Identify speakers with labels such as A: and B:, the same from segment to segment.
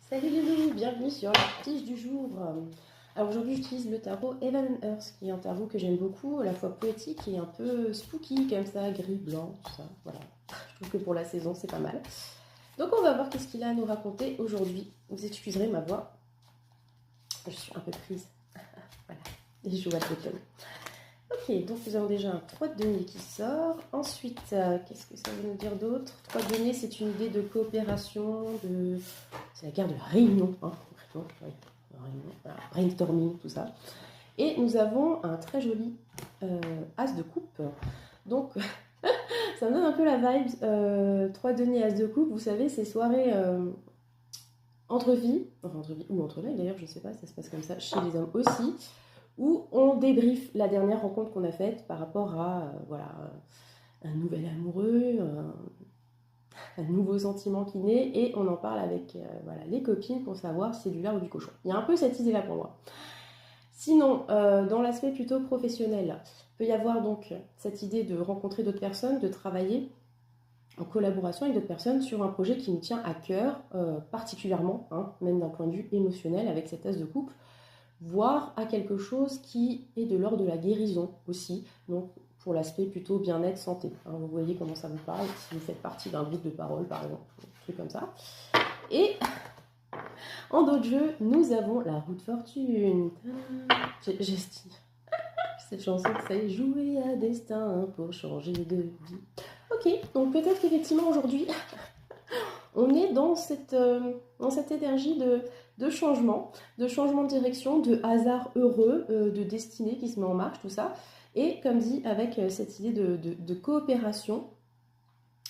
A: Salut les loulous, bienvenue sur la tige du jour. Alors aujourd'hui j'utilise le tarot Heaven and Earth, qui est un tarot que j'aime beaucoup, à la fois poétique et un peu spooky comme ça, gris, blanc, tout ça, voilà. Je trouve que pour la saison c'est pas mal. Donc on va voir qu'est-ce qu'il a à nous raconter aujourd'hui. Vous excuserez ma voix, je suis un peu prise. Voilà, les joies de l'automne. Ok, donc nous avons déjà un 3 de denier qui sort. Ensuite, qu'est-ce que ça veut nous dire d'autre? 3 de denier, c'est une idée de coopération, c'est la carte de la réunion, hein, concrètement, oui, réunion, voilà, brainstorming, tout ça. Et nous avons un très joli as de coupe. Donc, ça me donne un peu la vibe 3 denier as de coupe. Vous savez, ces soirées entre filles, enfin entre filles ou entre mecs d'ailleurs, je ne sais pas, ça se passe comme ça chez les hommes aussi, où on débriefe la dernière rencontre qu'on a faite par rapport à voilà, un nouvel amoureux, un nouveau sentiment qui naît, et on en parle avec voilà, les copines pour savoir si c'est du lard ou du cochon. Il y a un peu cette idée-là pour moi. Sinon, dans l'aspect plutôt professionnel, il peut y avoir donc cette idée de rencontrer d'autres personnes, de travailler en collaboration avec d'autres personnes sur un projet qui nous tient à cœur, particulièrement, hein, même d'un point de vue émotionnel, avec cette as de couple, voire à quelque chose qui est de l'ordre de la guérison aussi, donc pour l'aspect plutôt bien-être, santé. Hein, vous voyez comment ça vous parle, si vous faites partie d'un groupe de parole par exemple, un truc comme ça. Et en d'autres jeux, nous avons la roue de fortune. J'estime cette chanson, c'est jouer à destin pour changer de vie. Ok, donc peut-être qu'effectivement aujourd'hui, on est dans cette énergie de changement de direction, de hasard heureux, de destinée qui se met en marche, tout ça. Et comme dit, avec cette idée de coopération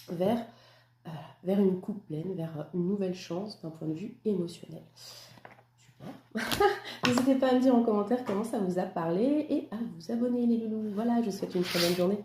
A: vers, vers une coupe pleine, vers une nouvelle chance d'un point de vue émotionnel. Super. N'hésitez pas à me dire en commentaire comment ça vous a parlé et à vous abonner les loulous. Voilà, je vous souhaite une très bonne journée.